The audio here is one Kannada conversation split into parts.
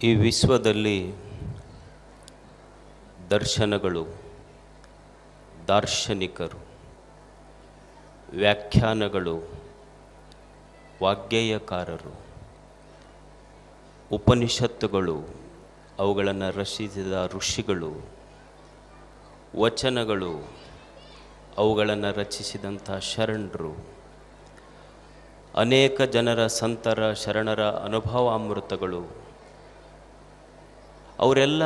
ಈ ವಿಶ್ವದಲ್ಲಿ ದರ್ಶನಗಳು, ದಾರ್ಶನಿಕರು, ವ್ಯಾಖ್ಯಾನಗಳು, ವಾಗ್ಗೇಯಕಾರರು, ಉಪನಿಷತ್ತುಗಳು, ಅವುಗಳನ್ನು ರಚಿಸಿದ ಋಷಿಗಳು, ವಚನಗಳು, ಅವುಗಳನ್ನು ರಚಿಸಿದಂಥ ಶರಣರು, ಅನೇಕ ಜನರ ಸಂತರ ಶರಣರ ಅನುಭವಾಮೃತಗಳು, ಅವರೆಲ್ಲ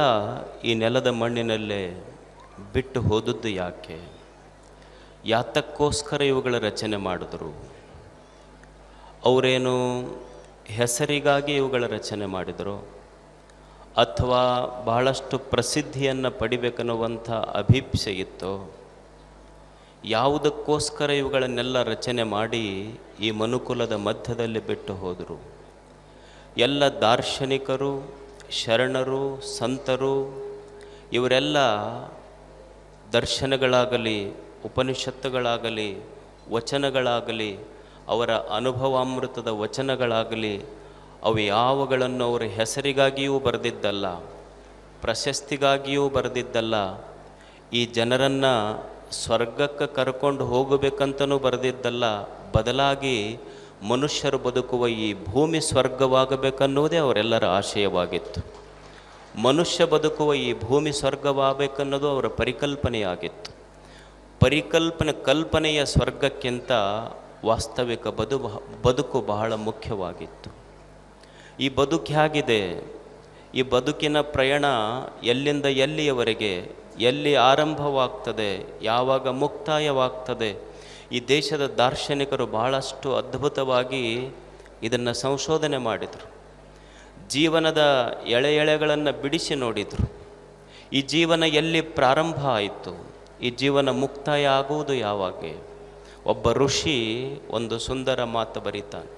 ಈ ನೆಲದ ಮಣ್ಣಿನಲ್ಲೇ ಬಿಟ್ಟು ಹೋದದ್ದು ಯಾಕೆ? ಯಾತಕ್ಕೋಸ್ಕರ ಇವುಗಳ ರಚನೆ ಮಾಡಿದ್ರು? ಅವರೇನು ಹೆಸರಿಗಾಗಿ ಇವುಗಳ ರಚನೆ ಮಾಡಿದರು, ಅಥವಾ ಬಹಳಷ್ಟು ಪ್ರಸಿದ್ಧಿಯನ್ನು ಪಡಿಬೇಕನ್ನುವಂಥ ಅಭಿಪ್ಸೆ ಇತ್ತು? ಯಾವುದಕ್ಕೋಸ್ಕರ ಇವುಗಳನ್ನೆಲ್ಲ ರಚನೆ ಮಾಡಿ ಈ ಮನುಕುಲದ ಮಧ್ಯದಲ್ಲಿ ಬಿಟ್ಟು ಹೋದರು? ಎಲ್ಲ ದಾರ್ಶನಿಕರು, ಶರಣರು, ಸಂತರು, ಇವರೆಲ್ಲ ದರ್ಶನಗಳಾಗಲಿ, ಉಪನಿಷತ್ತುಗಳಾಗಲಿ, ವಚನಗಳಾಗಲಿ, ಅವರ ಅನುಭವಾಮೃತದ ವಚನಗಳಾಗಲಿ, ಅವು ಯಾವುಗಳನ್ನು ಅವರ ಹೆಸರಿಗಾಗಿಯೂ ಬರೆದಿದ್ದಲ್ಲ, ಪ್ರಶಸ್ತಿಗಾಗಿಯೂ ಬರೆದಿದ್ದಲ್ಲ, ಈ ಜನರನ್ನು ಸ್ವರ್ಗಕ್ಕೆ ಕರ್ಕೊಂಡು ಹೋಗಬೇಕಂತನೂ ಬರೆದಿದ್ದಲ್ಲ. ಬದಲಾಗಿ ಮನುಷ್ಯರು ಬದುಕುವ ಈ ಭೂಮಿ ಸ್ವರ್ಗವಾಗಬೇಕನ್ನುವುದೇ ಅವರೆಲ್ಲರ ಆಶಯವಾಗಿತ್ತು. ಮನುಷ್ಯ ಬದುಕುವ ಈ ಭೂಮಿ ಸ್ವರ್ಗವಾಗಬೇಕನ್ನೋದು ಅವರ ಪರಿಕಲ್ಪನೆಯಾಗಿತ್ತು. ಕಲ್ಪನೆಯ ಸ್ವರ್ಗಕ್ಕಿಂತ ವಾಸ್ತವಿಕ ಬದುಕು ಬಹಳ ಮುಖ್ಯವಾಗಿತ್ತು. ಈ ಬದುಕು ಹೇಗಿದೆ? ಈ ಬದುಕಿನ ಪ್ರಯಾಣ ಎಲ್ಲಿಂದ ಎಲ್ಲಿಯವರೆಗೆ, ಎಲ್ಲಿ ಆರಂಭವಾಗ್ತದೆ, ಯಾವಾಗ ಮುಕ್ತಾಯವಾಗ್ತದೆ? ಈ ದೇಶದ ದಾರ್ಶನಿಕರು ಬಹಳಷ್ಟು ಅದ್ಭುತವಾಗಿ ಇದನ್ನು ಸಂಶೋಧನೆ ಮಾಡಿದರು. ಜೀವನದ ಎಳೆಗಳನ್ನು ಬಿಡಿಸಿ ನೋಡಿದರು. ಈ ಜೀವನ ಎಲ್ಲಿ ಪ್ರಾರಂಭ ಆಯಿತು, ಈ ಜೀವನ ಮುಕ್ತಾಯ ಆಗುವುದು ಯಾವಾಗ? ಒಬ್ಬ ಋಷಿ ಒಂದು ಸುಂದರ ಮಾತು ಬರೀತಾನೆ.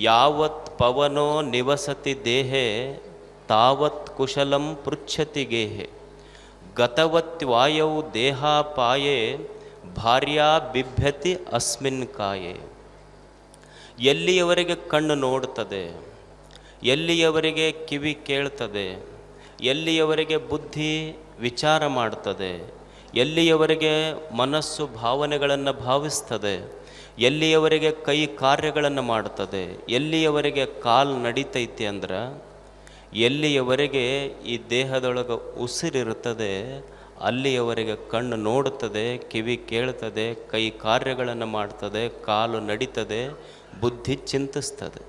ಯಾವತ್ ಪವನೋ ನಿವಸತಿ ದೇಹೆ ತಾವತ್ ಕುಶಲಂ ಪೃಚ್ಛತಿ ಗೇಹೆ ಗತವತ್ ವಾಯೌ ದೇಹಾಪಾಯೇ ಭಾರ್ಯಾ ಬಿಭ್ಯತಿ ಅಸ್ಮಿನ್ ಕಾಯೆ. ಎಲ್ಲಿಯವರೆಗೆ ಕಣ್ಣು ನೋಡ್ತದೆ, ಎಲ್ಲಿಯವರೆಗೆ ಕಿವಿ ಕೇಳ್ತದೆ, ಎಲ್ಲಿಯವರೆಗೆ ಬುದ್ಧಿ ವಿಚಾರ ಮಾಡ್ತದೆ, ಎಲ್ಲಿಯವರೆಗೆ ಮನಸ್ಸು ಭಾವನೆಗಳನ್ನು ಭಾವಿಸ್ತದೆ, ಎಲ್ಲಿಯವರೆಗೆ ಕೈ ಕಾರ್ಯಗಳನ್ನು ಮಾಡ್ತದೆ, ಎಲ್ಲಿಯವರೆಗೆ ಕಾಲು ನಡೀತೈತಿ ಅಂದ್ರೆ, ಎಲ್ಲಿಯವರೆಗೆ ಈ ದೇಹದೊಳಗೆ ಉಸಿರಿರುತ್ತದೆ, ಅಲ್ಲಿಯವರೆಗೆ ಕಣ್ಣು ನೋಡುತ್ತದೆ, ಕಿವಿ ಕೇಳ್ತದೆ, ಕೈ ಕಾರ್ಯಗಳನ್ನು ಮಾಡ್ತದೆ, ಕಾಲು ನಡೀತದೆ, ಬುದ್ಧಿ ಚಿಂತಿಸ್ತದೆ.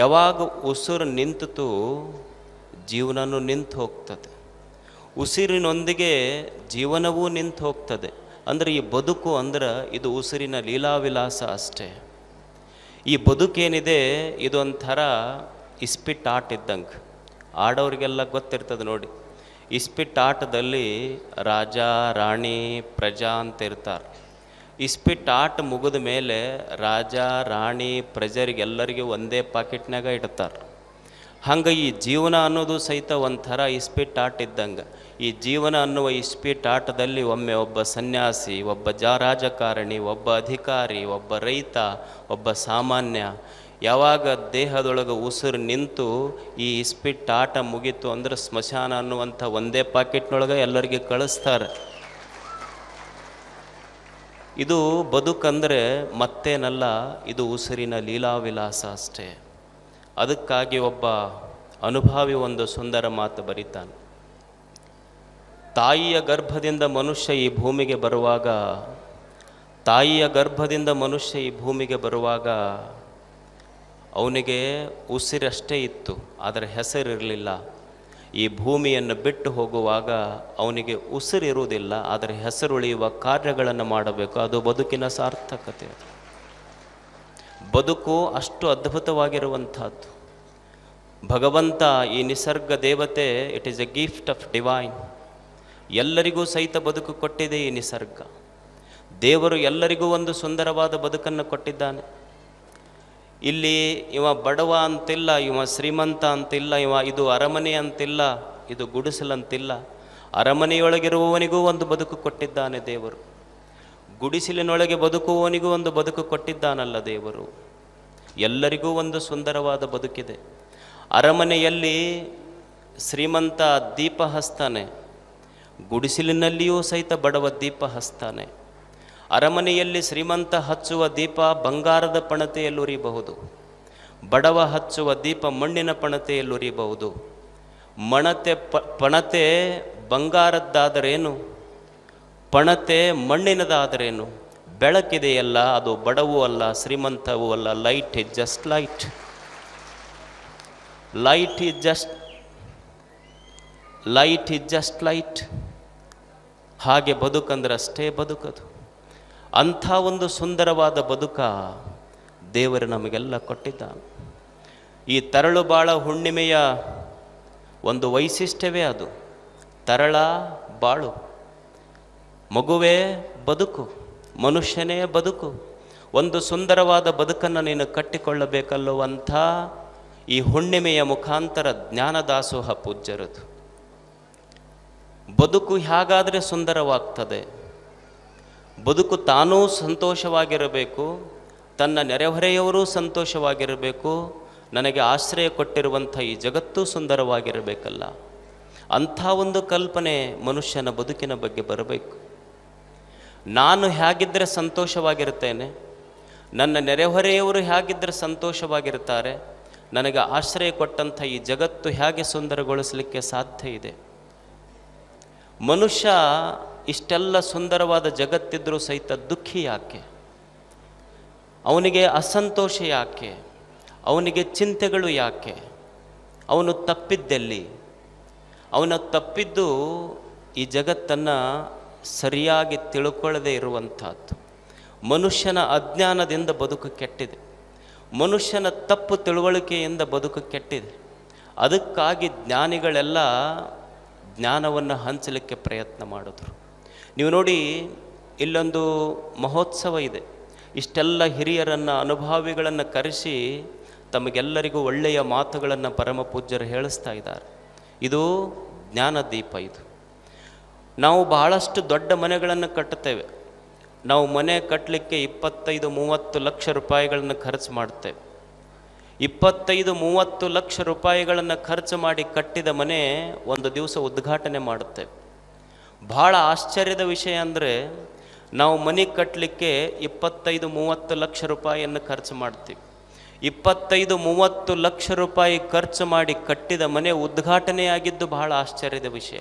ಯಾವಾಗ ಉಸಿರು ನಿಂತು ಜೀವನನೂ ನಿಂತು ಹೋಗ್ತದೆ, ಉಸಿರಿನೊಂದಿಗೆ ಜೀವನವೂ ನಿಂತು ಹೋಗ್ತದೆ. ಅಂದರೆ ಈ ಬದುಕು ಅಂದ್ರೆ ಇದು ಉಸಿರಿನ ಲೀಲಾವಿಲಾಸ ಅಷ್ಟೇ. ಈ ಬದುಕೇನಿದೆ ಇದೊಂಥರ ಇಸ್ಪಿಟ್ ಆಟ ಇದ್ದಂಗೆ. ಆಡೋರಿಗೆಲ್ಲ ಗೊತ್ತಿರ್ತದೆ ನೋಡಿ. ಇಸ್ಪಿಟ್ ಆಟದಲ್ಲಿ ರಾಜ, ರಾಣಿ, ಪ್ರಜಾ ಅಂತ ಇರ್ತಾರೆ. ಇಸ್ಪಿಟ್ ಆಟ ಮುಗಿದ ಮೇಲೆ ರಾಜ, ರಾಣಿ, ಪ್ರಜರಿಗೆಲ್ಲರಿಗೂ ಒಂದೇ ಪಾಕೆಟ್ನಾಗ ಇಡ್ತಾರೆ. ಹಂಗೆ ಈ ಜೀವನ ಅನ್ನೋದು ಸಹಿತ ಒಂಥರ ಇಸ್ಪಿಟ್ ಆಟ ಇದ್ದಂಗೆ. ಈ ಜೀವನ ಅನ್ನುವ ಇಸ್ಪಿಟ್ ಆಟದಲ್ಲಿ ಒಮ್ಮೆ ಒಬ್ಬ ಸನ್ಯಾಸಿ, ಒಬ್ಬ ರಾಜಕಾರಣಿ, ಒಬ್ಬ ಅಧಿಕಾರಿ, ಒಬ್ಬ ರೈತ, ಒಬ್ಬ ಸಾಮಾನ್ಯ, ಯಾವಾಗ ದೇಹದೊಳಗೆ ಉಸಿರು ನಿಂತು ಈ ಇಸ್ಪಿಟ್ ಆಟ ಮುಗೀತು ಅಂದ್ರೆ ಸ್ಮಶಾನ ಅನ್ನುವಂಥ ಒಂದೇ ಪಾಕೆಟ್ನೊಳಗೆ ಎಲ್ಲರಿಗೆ ಕಳಿಸ್ತಾರೆ. ಇದು ಬದುಕಂದರೆ ಮತ್ತೇನಲ್ಲ, ಇದು ಉಸಿರಿನ ಲೀಲಾವಿಲಾಸ ಅಷ್ಟೇ. ಅದಕ್ಕಾಗಿ ಒಬ್ಬ ಅನುಭಾವಿ ಒಂದು ಸುಂದರ ಮಾತು ಬರೀತಾನೆ. ತಾಯಿಯ ಗರ್ಭದಿಂದ ಮನುಷ್ಯ ಈ ಭೂಮಿಗೆ ಬರುವಾಗ, ತಾಯಿಯ ಗರ್ಭದಿಂದ ಮನುಷ್ಯ ಈ ಭೂಮಿಗೆ ಬರುವಾಗ ಅವನಿಗೆ ಉಸಿರಷ್ಟೇ ಇತ್ತು, ಆದರೆ ಹೆಸರಿರಲಿಲ್ಲ. ಈ ಭೂಮಿಯನ್ನು ಬಿಟ್ಟು ಹೋಗುವಾಗ ಅವನಿಗೆ ಉಸಿರಿರುವುದಿಲ್ಲ, ಆದರೆ ಹೆಸರುಳಿಯುವ ಕಾರ್ಯಗಳನ್ನು ಮಾಡಬೇಕು. ಅದು ಬದುಕಿನ ಸಾರ್ಥಕತೆ. ಬದುಕು ಅಷ್ಟು ಅದ್ಭುತವಾಗಿರುವಂಥದ್ದು. ಭಗವಂತ, ಈ ನಿಸರ್ಗ ದೇವತೆ, it is A gift of divine. ಎಲ್ಲರಿಗೂ ಸಹಿತ ಬದುಕು ಕೊಟ್ಟಿದೆ ಈ ನಿಸರ್ಗ. ದೇವರು ಎಲ್ಲರಿಗೂ ಒಂದು ಸುಂದರವಾದ ಬದುಕನ್ನು ಕೊಟ್ಟಿದ್ದಾನೆ. ಇಲ್ಲಿ ಇವ ಬಡವ ಅಂತಿಲ್ಲ, ಇವ ಶ್ರೀಮಂತ ಅಂತಿಲ್ಲ, ಇದು ಅರಮನೆ ಅಂತಿಲ್ಲ, ಇದು ಗುಡಿಸಲಂತಿಲ್ಲ. ಅರಮನೆಯೊಳಗಿರುವವನಿಗೂ ಒಂದು ಬದುಕು ಕೊಟ್ಟಿದ್ದಾನೆ ದೇವರು. ಗುಡಿಸಿಲಿನೊಳಗೆ ಬದುಕುವವನಿಗೂ ಒಂದು ಬದುಕು ಕೊಟ್ಟಿದ್ದಾನಲ್ಲ ದೇವರು. ಎಲ್ಲರಿಗೂ ಒಂದು ಸುಂದರವಾದ ಬದುಕಿದೆ. ಅರಮನೆಯಲ್ಲಿ ಶ್ರೀಮಂತ ದೀಪ ಹಚ್ತಾನೆ, ಗುಡಿಸಲಿನಲ್ಲಿಯೂ ಸಹಿತ ಬಡವ ದೀಪ ಹಚ್ತಾನೆ. ಅರಮನೆಯಲ್ಲಿ ಶ್ರೀಮಂತ ಹಚ್ಚುವ ದೀಪ ಬಂಗಾರದ ಪಣತೆಯಲ್ಲಿ ಉರಿಬಹುದು, ಬಡವ ಹಚ್ಚುವ ದೀಪ ಮಣ್ಣಿನ ಪಣತೆಯಲ್ಲಿ ಉರಿಬಹುದು. ಪಣತೆ ಬಂಗಾರದ್ದಾದರೇನು, ಪಣತೆ ಮಣ್ಣಿನದಾದರೇನು? ಬೆಳಕಿದೆಯಲ್ಲ, ಅದು ಬಡವೂ ಅಲ್ಲ, ಶ್ರೀಮಂತವೂ ಅಲ್ಲ. Light is just light. Light is just light. ಹಾಗೆ ಬದುಕಂದ್ರೆ ಅಷ್ಟೇ ಬದುಕದು. ಅಂಥ ಒಂದು ಸುಂದರವಾದ ಬದುಕ ದೇವರು ನಮಗೆಲ್ಲ ಕೊಟ್ಟಿದ್ದಾನೆ. ಈ ತರಳು ಬಾಳ ಹುಣ್ಣಿಮೆಯ ಒಂದು ವೈಶಿಷ್ಟ್ಯವೇ ಅದು. ತರಳ ಬಾಳು, ಮಗುವೇ ಬದುಕು, ಮನುಷ್ಯನೇ ಬದುಕು. ಒಂದು ಸುಂದರವಾದ ಬದುಕನ್ನು ನೀನು ಕಟ್ಟಿಕೊಳ್ಳಬೇಕಲ್ಲುವಂಥ ಈ ಹುಣ್ಣಿಮೆಯ ಮುಖಾಂತರ ಜ್ಞಾನದಾಸೋಹ ಪೂಜ್ಯರದು. ಬದುಕು ಹೇಗಾದರೆ ಸುಂದರವಾಗ್ತದೆ? ಬದುಕು ತಾನೂ ಸಂತೋಷವಾಗಿರಬೇಕು, ತನ್ನ ನೆರೆಹೊರೆಯವರೂ ಸಂತೋಷವಾಗಿರಬೇಕು, ನನಗೆ ಆಶ್ರಯ ಕೊಟ್ಟಿರುವಂಥ ಈ ಜಗತ್ತೂ ಸುಂದರವಾಗಿರಬೇಕಲ್ಲ. ಅಂಥ ಒಂದು ಕಲ್ಪನೆ ಮನುಷ್ಯನ ಬದುಕಿನ ಬಗ್ಗೆ ಬರಬೇಕು. ನಾನು ಹೇಗಿದ್ದರೆ ಸಂತೋಷವಾಗಿರ್ತೇನೆ, ನನ್ನ ನೆರೆಹೊರೆಯವರು ಹೇಗಿದ್ದರೆ ಸಂತೋಷವಾಗಿರ್ತಾರೆ, ನನಗೆ ಆಶ್ರಯ ಕೊಟ್ಟಂಥ ಈ ಜಗತ್ತು ಹೇಗೆ ಸುಂದರಗೊಳಿಸಲಿಕ್ಕೆ ಸಾಧ್ಯ ಇದೆ? ಮನುಷ್ಯ ಇಷ್ಟೆಲ್ಲ ಸುಂದರವಾದ ಜಗತ್ತಿದ್ರೂ ಸಹಿತ ದುಃಖಿ ಯಾಕೆ? ಅವನಿಗೆ ಅಸಂತೋಷ ಯಾಕೆ? ಅವನಿಗೆ ಚಿಂತೆಗಳು ಯಾಕೆ? ಅವನು ತಪ್ಪಿದ್ದೆಲ್ಲಿ? ಅವನ ತಪ್ಪಿದ್ದು ಈ ಜಗತ್ತನ್ನು ಸರಿಯಾಗಿ ತಿಳ್ಕೊಳ್ಳದೇ ಇರುವಂಥದ್ದು. ಮನುಷ್ಯನ ಅಜ್ಞಾನದಿಂದ ಬದುಕು ಕೆಟ್ಟಿದೆ, ಮನುಷ್ಯನ ತಪ್ಪು ತಿಳುವಳಿಕೆಯಿಂದ ಬದುಕು ಕೆಟ್ಟಿದೆ. ಅದಕ್ಕಾಗಿ ಜ್ಞಾನಿಗಳೆಲ್ಲ ಜ್ಞಾನವನ್ನು ಹಂಚಲಿಕ್ಕೆ ಪ್ರಯತ್ನ ಮಾಡಿದ್ರು. ನೀವು ನೋಡಿ, ಇಲ್ಲೊಂದು ಮಹೋತ್ಸವ ಇದೆ. ಇಷ್ಟೆಲ್ಲ ಹಿರಿಯರನ್ನು, ಅನುಭಾವಿಗಳನ್ನು ಕರೆಸಿ ತಮಗೆಲ್ಲರಿಗೂ ಒಳ್ಳೆಯ ಮಾತುಗಳನ್ನು ಪರಮ ಪೂಜ್ಯರು ಹೇಳಿಸ್ತಾ ಇದ್ದಾರೆ. ಇದು ಜ್ಞಾನದೀಪ. ಇದು ನಾವು ಬಹಳಷ್ಟು ದೊಡ್ಡ ಮನೆಗಳನ್ನು ಕಟ್ಟುತ್ತೇವೆ. ನಾವು ಮನೆ ಕಟ್ಟಲಿಕ್ಕೆ 25-30 ಲಕ್ಷ ರೂಪಾಯಿಗಳನ್ನು ಖರ್ಚು ಮಾಡ್ತೇವೆ. 25-30 ಲಕ್ಷ ರೂಪಾಯಿಗಳನ್ನು ಖರ್ಚು ಮಾಡಿ ಕಟ್ಟಿದ ಮನೆ ಒಂದು ದಿವಸ ಉದ್ಘಾಟನೆ ಮಾಡುತ್ತೇವೆ. ಭಾಳ ಆಶ್ಚರ್ಯದ ವಿಷಯ ಅಂದರೆ, ನಾವು ಮನೆ ಕಟ್ಟಲಿಕ್ಕೆ 25-30 ಲಕ್ಷ ರೂಪಾಯಿಯನ್ನು ಖರ್ಚು ಮಾಡ್ತೀವಿ. 25-30 ಲಕ್ಷ ರೂಪಾಯಿ ಖರ್ಚು ಮಾಡಿ ಕಟ್ಟಿದ ಮನೆ ಉದ್ಘಾಟನೆಯಾಗಿದ್ದು ಬಹಳ ಆಶ್ಚರ್ಯದ ವಿಷಯ.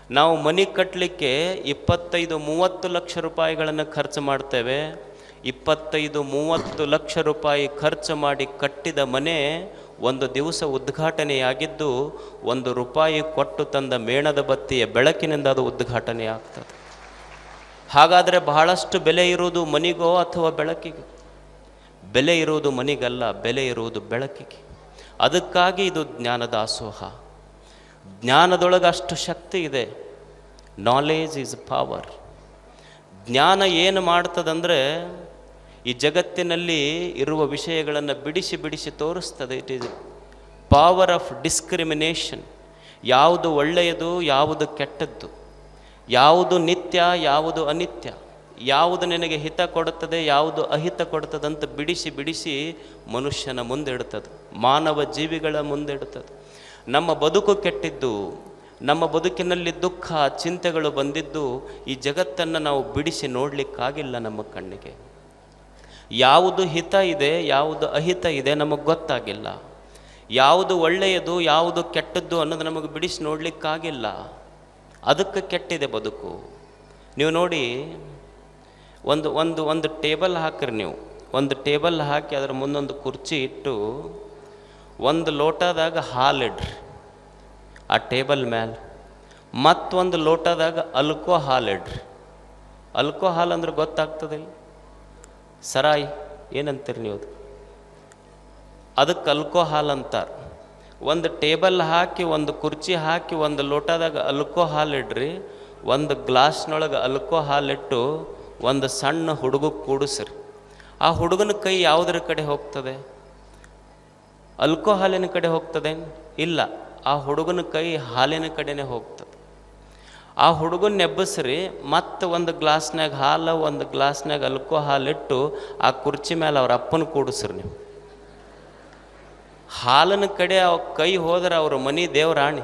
ನಾವು ಮನೆ ಕಟ್ಟಲಿಕ್ಕೆ 25-30 ಲಕ್ಷ ರೂಪಾಯಿಗಳನ್ನು ಖರ್ಚು ಮಾಡ್ತೇವೆ. 25-30 ಲಕ್ಷ ರೂಪಾಯಿ ಖರ್ಚು ಮಾಡಿ ಕಟ್ಟಿದ ಮನೆ ಒಂದು ದಿವಸ ಉದ್ಘಾಟನೆಯಾಗಿದ್ದು, 1 ರೂಪಾಯಿ ಕೊಟ್ಟು ತಂದ ಮೇಣದ ಬತ್ತಿಯ ಬೆಳಕಿನಿಂದ ಅದು ಉದ್ಘಾಟನೆ ಆಗ್ತದೆ. ಹಾಗಾದರೆ ಬಹಳಷ್ಟು ಬೆಲೆ ಇರುವುದು ಮನಿಗೋ ಅಥವಾ ಬೆಳಕಿಗೆ? ಬೆಲೆ ಇರುವುದು ಮನಿಗಲ್ಲ, ಬೆಲೆ ಇರುವುದು ಬೆಳಕಿಗೆ. ಅದಕ್ಕಾಗಿ ಇದು ಜ್ಞಾನದಾಸೋಹ. ಜ್ಞಾನದೊಳಗೆ ಅಷ್ಟು ಶಕ್ತಿ ಇದೆ. Knowledge is power. ಜ್ಞಾನ ಏನು ಮಾಡ್ತದಂದರೆ, ಈ ಜಗತ್ತಿನಲ್ಲಿ ಇರುವ ವಿಷಯಗಳನ್ನು ಬಿಡಿಸಿ ಬಿಡಿಸಿ ತೋರಿಸ್ತದೆ. It is power of discrimination. ಯಾವುದು ಒಳ್ಳೆಯದು, ಯಾವುದು ಕೆಟ್ಟದ್ದು, ಯಾವುದು ನಿತ್ಯ, ಯಾವುದು ಅನಿತ್ಯ, ಯಾವುದು ನಿನಗೆ ಹಿತ ಕೊಡುತ್ತದೆ, ಯಾವುದು ಅಹಿತ ಕೊಡುತ್ತದಂತ ಬಿಡಿಸಿ ಬಿಡಿಸಿ ಮನುಷ್ಯನ ಮುಂದಿಡ್ತದೆ, ಮಾನವ ಜೀವಿಗಳ ಮುಂದಿಡ್ತದೆ. ನಮ್ಮ ಬದುಕು ಕೆಟ್ಟಿದ್ದು, ನಮ್ಮ ಬದುಕಿನಲ್ಲಿ ದುಃಖ ಚಿಂತೆಗಳು ಬಂದಿದ್ದು, ಈ ಜಗತ್ತನ್ನು ನಾವು ಬಿಡಿಸಿ ನೋಡಲಿಕ್ಕಾಗಿಲ್ಲ. ನಮ್ಮ ಕಣ್ಣಿಗೆ ಯಾವುದು ಹಿತ ಇದೆ, ಯಾವುದು ಅಹಿತ ಇದೆ ನಮಗೆ ಗೊತ್ತಾಗಿಲ್ಲ. ಯಾವುದು ಒಳ್ಳೆಯದು, ಯಾವುದು ಕೆಟ್ಟದ್ದು ಅನ್ನೋದು ನಮಗೆ ಬಿಡಿಸಿ ನೋಡಲಿಕ್ಕಾಗಿಲ್ಲ. ಅದಕ್ಕೆ ಕೆಟ್ಟಿದೆ ಬದುಕು. ನೀವು ನೋಡಿ, ಒಂದು ಒಂದು ಒಂದು ಟೇಬಲ್ ಹಾಕ್ರಿ. ನೀವು ಒಂದು ಟೇಬಲ್ ಹಾಕಿ ಅದರ ಮುಂದೊಂದು ಕುರ್ಚಿ ಇಟ್ಟು ಒಂದು ಲೋಟದಾಗ ಹಾಲಿಡ್ರಿ ಆ ಟೇಬಲ್ ಮೇಲೆ. ಮತ್ತೊಂದು ಲೋಟದಾಗ ಅಲ್ಕೋ ಹಾಲಿಡ್ರಿ. ಅಲ್ಕೋ ಹಾಲು ಅಂದ್ರೆ ಗೊತ್ತಾಗ್ತದಿಲ್ಲ, ಸರಾಯಿ ಏನಂತೀರಿ ನೀವು? ಅದಕ್ಕೆ ಅಲ್ಕೋ ಹಾಲು ಅಂತಾರೆ. ಒಂದು ಟೇಬಲ್ ಹಾಕಿ, ಒಂದು ಕುರ್ಚಿ ಹಾಕಿ, ಒಂದು ಲೋಟದಾಗ ಅಲ್ಕೋ ಹಾಲಿಡ್ರಿ. ಒಂದು ಗ್ಲಾಸ್ನೊಳಗೆ ಅಲ್ಕೋ ಹಾಲಿಟ್ಟು ಒಂದು ಸಣ್ಣ ಹುಡುಗ ಕೂಡಿಸ್ರಿ. ಆ ಹುಡುಗನ ಕೈ ಯಾವುದರ ಕಡೆ ಹೋಗ್ತದೆ? ಅಲ್ಕೋ ಹಾಲಿನ ಕಡೆ ಹೋಗ್ತದೆ? ಇಲ್ಲ, ಆ ಹುಡುಗನ ಕೈ ಹಾಲಿನ ಕಡೆನೇ ಹೋಗ್ತದೆ. ಆ ಹುಡುಗನ ನೆಬ್ಬಸ್ರಿ, ಮತ್ತು ಒಂದು ಗ್ಲಾಸ್ನಾಗ ಹಾಲು, ಒಂದು ಗ್ಲಾಸ್ನಾಗ ಅಲ್ಕೋ ಹಾಲಿಟ್ಟು ಆ ಕುರ್ಚಿ ಮೇಲೆ ಅವ್ರ ಅಪ್ಪನ ಕೂಡಿಸ್ರಿ. ನೀವು ಹಾಲಿನ ಕಡೆ ಅವ ಕೈ ಹೋದ್ರೆ ಅವ್ರ ಮನೆ ದೇವರಾಣಿ,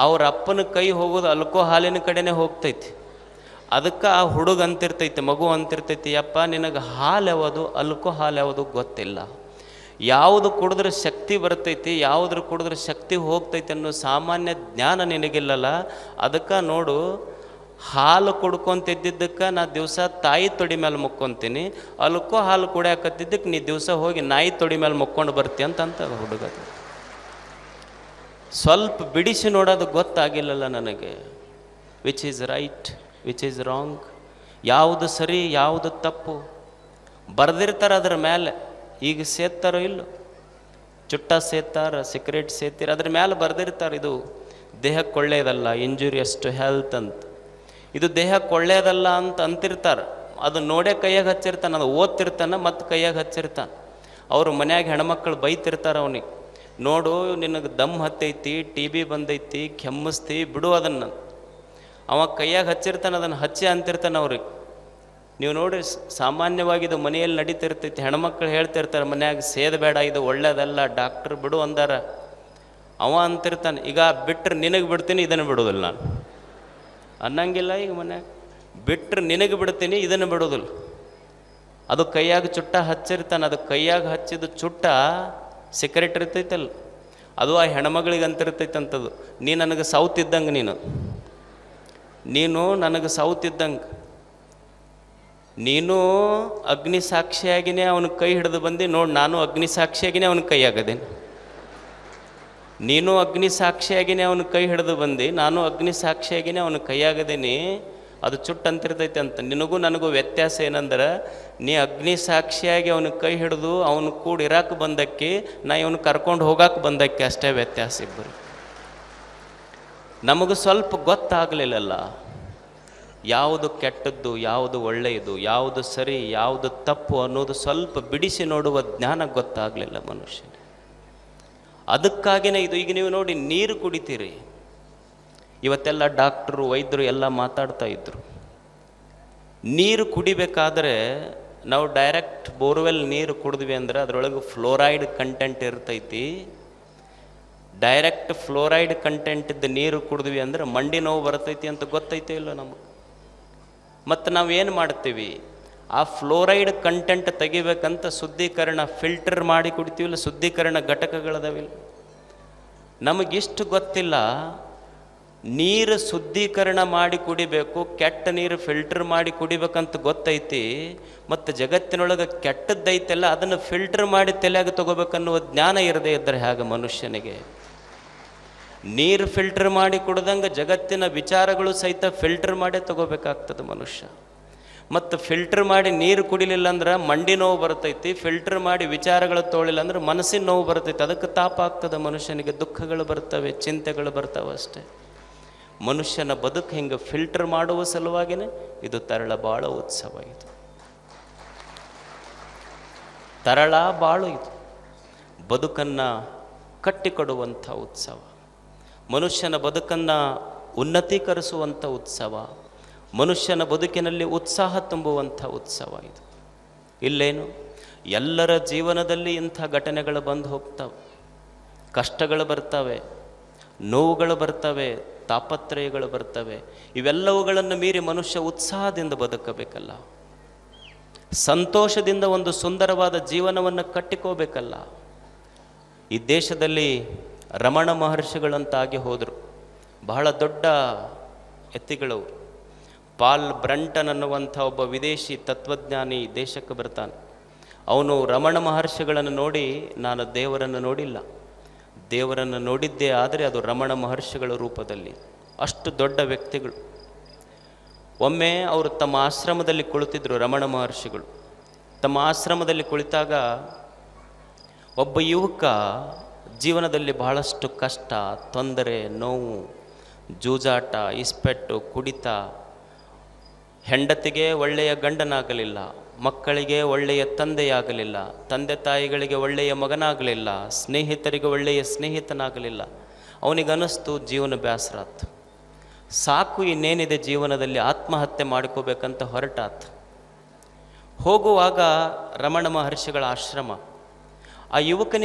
ಅವ್ರ ಅಪ್ಪನ ಕೈ ಹೋಗೋದು ಅಲ್ಕೋ ಹಾಲಿನ ಕಡೆನೇ ಹೋಗ್ತೈತಿ. ಅದಕ್ಕೆ ಆ ಹುಡುಗ ಅಂತಿರ್ತೈತಿ, ಮಗು ಅಂತಿರ್ತೈತಿ, ಯಪ್ಪ ನಿನಗೆ ಹಾಲು ಯಾವುದು ಅಲ್ಕೋ ಹಾಲು ಯಾವುದು ಗೊತ್ತಿಲ್ಲ, ಯಾವುದು ಕುಡಿದ್ರೆ ಶಕ್ತಿ ಬರ್ತೈತಿ, ಯಾವುದ್ರ ಕುಡಿದ್ರೆ ಶಕ್ತಿ ಹೋಗ್ತೈತಿ ಅನ್ನೋ ಸಾಮಾನ್ಯ ಜ್ಞಾನ ನಿನಗಿಲ್ಲಲ್ಲ. ಅದಕ್ಕೆ ನೋಡು, ಹಾಲು ಕುಡ್ಕೊಂತಿದ್ದಕ್ಕೆ ನಾ ದಿವಸ ತಾಯಿ ತೊಡಿ ಮೇಲೆ ಮುಕ್ಕೊಂತೀನಿ, ಅಲ್ಕೋ ಹಾಲು ಕುಡಿಯಾಕತ್ತಿದ್ದಕ್ಕೆ ನೀ ದಿವಸ ಹೋಗಿ ನಾಯಿ ತೊಡಿ ಮೇಲೆ ಮುಕ್ಕೊಂಡು ಬರ್ತಿ ಅಂತ ಹುಡುಗ. ಸ್ವಲ್ಪ ಬಿಡಿಸಿ ನೋಡೋದು ಗೊತ್ತಾಗಿಲ್ಲಲ್ಲ ನನಗೆ. Which is right, which is wrong, ಯಾವುದು ಸರಿ ಯಾವುದು ತಪ್ಪು ಬರೆದಿರ್ತಾರೆ ಅದ್ರ ಮೇಲೆ. ಈಗ ಸೇತ್ತಾರೋ ಇಲ್ಲೋ, ಚುಟ್ಟ ಸೇತಾರ, ಸಿಗರೇಟ್ ಸೇತೀರ, ಅದ್ರ ಮೇಲೆ ಬರೆದಿರ್ತಾರೆ ಇದು ದೇಹಕ್ಕೆ ಒಳ್ಳೆಯದಲ್ಲ, ಇಂಜುರಿಯಸ್ ಟು ಹೆಲ್ತ್ ಅಂತ. ಇದು ದೇಹಕ್ಕೆ ಒಳ್ಳೆಯದಲ್ಲ ಅಂತ ಅಂತಿರ್ತಾರೆ. ಅದು ನೋಡೇ ಕೈಯಾಗ ಹಚ್ಚಿರ್ತಾನೆ, ಅದು ಓದ್ತಿರ್ತಾನೆ ಮತ್ತು ಕೈಯಾಗ ಹಚ್ಚಿರ್ತಾನೆ. ಅವರು ಮನ್ಯಾಗ ಹೆಣ್ಮಕ್ಳು ಬೈತಿರ್ತಾರೆ ಅವನಿಗೆ, ನೋಡು ನಿನಗೆ ದಮ್ ಹತ್ತೈತಿ, ಟಿ ಬಿ ಬಂದೈತಿ, ಕೆಮ್ಮಿಸ್ತಿ, ಬಿಡು ಅದನ್ನು. ಅವ ಕೈಯಾಗ ಹಚ್ಚಿರ್ತಾನೆ, ಅದನ್ನು ಹಚ್ಚಿ ಅಂತಿರ್ತಾನೆ ಅವ್ರಿಗೆ. ನೀವು ನೋಡ್ರಿ, ಸಾಮಾನ್ಯವಾಗಿ ಇದು ಮನೆಯಲ್ಲಿ ನಡೀತಿರ್ತೈತಿ. ಹೆಣ್ಮಕ್ಳು ಹೇಳ್ತಿರ್ತಾರೆ ಮನ್ಯಾಗ, ಸೇದಬೇಡ, ಇದು ಒಳ್ಳೇದಲ್ಲ, ಡಾಕ್ಟ್ರ್ ಬಿಡು ಅಂದಾರ. ಅವ ಅಂತಿರ್ತಾನೆ, ಈಗ ಬಿಟ್ಟರೆ ನಿನಗೆ ಬಿಡ್ತೀನಿ, ಇದನ್ನು ಬಿಡೋದಿಲ್ಲ ನಾನು ಅನ್ನಂಗಿಲ್ಲ. ಈಗ ಮನ್ಯಾಗ ಬಿಟ್ಟರೆ ನಿನಗೆ ಬಿಡ್ತೀನಿ, ಇದನ್ನು ಬಿಡೋದಿಲ್ಲ. ಅದು ಕೈಯಾಗ ಚುಟ್ಟ ಹಚ್ಚಿರ್ತಾನೆ, ಅದು ಕೈಯಾಗ ಹಚ್ಚಿದ ಚುಟ್ಟ ಸಿಗರೇಟ್ ಇರ್ತೈತಲ್ಲ, ಅದು ಆ ಹೆಣ್ಮಗಳಿಗೆ ಅಂತಿರ್ತೈತೆ ಅಂಥದ್ದು. ನೀ ನನಗೆ ಸೌತ್ ಇದ್ದಂಗೆ, ನೀನು ನನಗೆ ಸೌತ್ ಇದ್ದಂಗೆ, ನೀನು ಅಗ್ನಿ ಸಾಕ್ಷಿಯಾಗಿನೇ ಅವನ ಕೈ ಹಿಡಿದು ಬಂದು ನೋಡಿ, ನಾನು ಅಗ್ನಿ ಸಾಕ್ಷಿಯಾಗಿನೇ ಅವನ ಕೈಯಾಗದೇನೆ. ನೀನು ಅಗ್ನಿ ಸಾಕ್ಷಿಯಾಗಿನೇ ಅವನ ಕೈ ಹಿಡಿದು ಬಂದು, ನಾನು ಅಗ್ನಿ ಸಾಕ್ಷಿಯಾಗಿನೇ ಅವನ ಕೈಯಾಗದೇನೆ. ಅದು ಚುಟ್ಟು ಅಂತಿರ್ತೈತೆ ಅಂತ. ನಿನಗೂ ನನಗೂ ವ್ಯತ್ಯಾಸ ಏನಂದ್ರೆ, ನೀ ಅಗ್ನಿ ಸಾಕ್ಷಿಯಾಗಿ ಅವನ ಕೈ ಹಿಡಿದು ಅವನು ಕೂಡ ಇರಾಕೆ ಬಂದಕ್ಕೆ, ನಾ ಇವನು ಕರ್ಕೊಂಡು ಹೋಗಾಕೆ ಬಂದಕ್ಕೆ, ಅಷ್ಟೇ ವ್ಯತ್ಯಾಸ ಇಬ್ಬರು. ನಮಗೆ ಸ್ವಲ್ಪ ಗೊತ್ತಾಗಲಿಲ್ಲಲ್ಲ, ಯಾವುದು ಕೆಟ್ಟದ್ದು, ಯಾವುದು ಒಳ್ಳೆಯದು, ಯಾವುದು ಸರಿ, ಯಾವುದು ತಪ್ಪು ಅನ್ನೋದು ಸ್ವಲ್ಪ ಬಿಡಿಸಿ ನೋಡುವ ಜ್ಞಾನ ಗೊತ್ತಾಗಲಿಲ್ಲ ಮನುಷ್ಯನಿಗೆ. ಅದಕ್ಕಾಗಿಯೇ ಇದು. ಈಗ ನೀವು ನೋಡಿ, ನೀರು ಕುಡಿತೀರಿ, ಇವತ್ತೆಲ್ಲ ಡಾಕ್ಟ್ರು ವೈದ್ಯರು ಎಲ್ಲ ಮಾತಾಡ್ತಾ ಇದ್ರು. ನೀರು ಕುಡಿಬೇಕಾದ್ರೆ ನಾವು ಡೈರೆಕ್ಟ್ ಬೋರ್ವೆಲ್ ನೀರು ಕುಡಿದ್ವಿ ಅಂದ್ರೆ ಅದರೊಳಗೆ ಫ್ಲೋರೈಡ್ ಕಂಟೆಂಟ್ ಇರ್ತೈತಿ. ಡೈರೆಕ್ಟ್ ಫ್ಲೋರೈಡ್ ಕಂಟೆಂಟ್ ಇದ್ದ ನೀರು ಕುಡಿದ್ವಿ ಅಂದ್ರೆ ಮಂಡಿ ನೋವು ಬರ್ತೈತಿ ಅಂತ ಗೊತ್ತೈತೆ ಇಲ್ಲ ನಮಗೆ. ಮತ್ತು ನಾವು ಏನು ಮಾಡ್ತೀವಿ, ಆ ಫ್ಲೋರೈಡ್ ಕಂಟೆಂಟ್ ತೆಗಿಬೇಕಂತ ಶುದ್ಧೀಕರಣ ಫಿಲ್ಟರ್ ಮಾಡಿ ಕುಡಿತೀವಿಲ್ಲ, ಶುದ್ಧೀಕರಣ ಘಟಕಗಳದಾವಿಲ್ಲ. ನಮಗಿಷ್ಟು ಗೊತ್ತಿಲ್ಲ, ನೀರು ಶುದ್ಧೀಕರಣ ಮಾಡಿ ಕುಡಿಬೇಕು, ಕೆಟ್ಟ ನೀರು ಫಿಲ್ಟರ್ ಮಾಡಿ ಕುಡಿಬೇಕಂತ ಗೊತ್ತೈತಿ. ಮತ್ತು ಜಗತ್ತಿನೊಳಗೆ ಕೆಟ್ಟದ್ದೈತೆಲ್ಲ ಅದನ್ನು ಫಿಲ್ಟರ್ ಮಾಡಿ ತಲೆಯಾಗ ತಗೋಬೇಕನ್ನುವ ಜ್ಞಾನ ಇರದೇ ಇದ್ದರೆ ಹೇಗೆ ಮನುಷ್ಯನಿಗೆ? ನೀರು ಫಿಲ್ಟರ್ ಮಾಡಿ ಕುಡ್ದಂಗೆ ಜಗತ್ತಿನ ವಿಚಾರಗಳು ಸಹಿತ ಫಿಲ್ಟರ್ ಮಾಡೇ ತಗೋಬೇಕಾಗ್ತದೆ ಮನುಷ್ಯ. ಮತ್ತು ಫಿಲ್ಟರ್ ಮಾಡಿ ನೀರು ಕುಡಿಲಿಲ್ಲ ಅಂದ್ರೆ ಮಂಡಿ ನೋವು ಬರ್ತೈತಿ, ಫಿಲ್ಟರ್ ಮಾಡಿ ವಿಚಾರಗಳು ತೋಳಿಲ್ಲ ಅಂದ್ರೆ ಮನಸ್ಸಿನ ನೋವು ಬರ್ತೈತಿ. ಅದಕ್ಕೆ ತಾಪ ಆಗ್ತದೆ ಮನುಷ್ಯನಿಗೆ, ದುಃಖಗಳು ಬರ್ತವೆ, ಚಿಂತೆಗಳು ಬರ್ತವೆ ಅಷ್ಟೇ. ಮನುಷ್ಯನ ಬದುಕು ಹಿಂಗೆ ಫಿಲ್ಟರ್ ಮಾಡುವ ಸಲುವಾಗಿಯೇ ಇದು ತರಳಬಾಳು ಉತ್ಸವ. ಇದು ತರಳಬಾಳು, ಇದು ಬದುಕನ್ನು ಕಟ್ಟಿಕೊಡುವಂಥ ಉತ್ಸವ, ಮನುಷ್ಯನ ಬದುಕನ್ನು ಉನ್ನತೀಕರಿಸುವಂಥ ಉತ್ಸವ, ಮನುಷ್ಯನ ಬದುಕಿನಲ್ಲಿ ಉತ್ಸಾಹ ತುಂಬುವಂಥ ಉತ್ಸವ ಇದು. ಇಲ್ಲೇನು, ಎಲ್ಲರ ಜೀವನದಲ್ಲಿ ಇಂಥ ಘಟನೆಗಳು ಬಂದು ಹೋಗ್ತವೆ, ಕಷ್ಟಗಳು ಬರ್ತವೆ, ನೋವುಗಳು ಬರ್ತವೆ, ತಾಪತ್ರಯಗಳು ಬರ್ತವೆ. ಇವೆಲ್ಲವುಗಳನ್ನು ಮೀರಿ ಮನುಷ್ಯ ಉತ್ಸಾಹದಿಂದ ಬದುಕಬೇಕಲ್ಲ, ಸಂತೋಷದಿಂದ ಒಂದು ಸುಂದರವಾದ ಜೀವನವನ್ನು ಕಟ್ಟಿಕೋಬೇಕಲ್ಲ. ಈ ದೇಶದಲ್ಲಿ ರಮಣ ಮಹರ್ಷಿಗಳಂತಾಗಿ ಹೋದರು, ಬಹಳ ದೊಡ್ಡ ಎತ್ತಿಗಳವರು. ಪಾಲ್ ಬ್ರಂಟನ್ ಅನ್ನುವಂಥ ಒಬ್ಬ ವಿದೇಶಿ ತತ್ವಜ್ಞಾನಿ ದೇಶಕ್ಕೆ ಬರ್ತಾನೆ. ಅವನು ರಮಣ ಮಹರ್ಷಿಗಳನ್ನು ನೋಡಿ, ನಾನು ದೇವರನ್ನು ನೋಡಿಲ್ಲ, ದೇವರನ್ನು ನೋಡಿದ್ದೇ ಆದರೆ ಅದು ರಮಣ ಮಹರ್ಷಿಗಳ ರೂಪದಲ್ಲಿ. ಅಷ್ಟು ದೊಡ್ಡ ವ್ಯಕ್ತಿಗಳು. ಒಮ್ಮೆ ಅವರು ತಮ್ಮ ಆಶ್ರಮದಲ್ಲಿ ಕುಳಿತಿದ್ರು, ರಮಣ ಮಹರ್ಷಿಗಳು ತಮ್ಮ ಆಶ್ರಮದಲ್ಲಿ ಕುಳಿತಾಗ ಒಬ್ಬ ಯುವಕ ಜೀವನದಲ್ಲಿ ಬಹಳಷ್ಟು ಕಷ್ಟ, ತೊಂದರೆ, ನೋವು, ಜೂಜಾಟ, ಇಸ್ಪೆಟ್ಟು, ಕುಡಿತ, ಹೆಂಡತಿಗೆ ಒಳ್ಳೆಯ ಗಂಡನಾಗಲಿಲ್ಲ, ಮಕ್ಕಳಿಗೆ ಒಳ್ಳೆಯ ತಂದೆಯಾಗಲಿಲ್ಲ, ತಂದೆ ತಾಯಿಗಳಿಗೆ ಒಳ್ಳೆಯ ಮಗನಾಗಲಿಲ್ಲ, ಸ್ನೇಹಿತರಿಗೆ ಒಳ್ಳೆಯ ಸ್ನೇಹಿತನಾಗಲಿಲ್ಲ. ಅವನಿಗನ್ನಿಸ್ತು ಜೀವನ ಬೇಸರಾತು, ಸಾಕು ಇನ್ನೇನಿದೆ ಜೀವನದಲ್ಲಿ, ಆತ್ಮಹತ್ಯೆ ಮಾಡ್ಕೋಬೇಕಂತ ಹೊರಟಾತು. ಹೋಗುವಾಗ ರಮಣ ಮಹರ್ಷಿಗಳ ಆಶ್ರಮ, ಆ ಯುವಕನಿಗೆ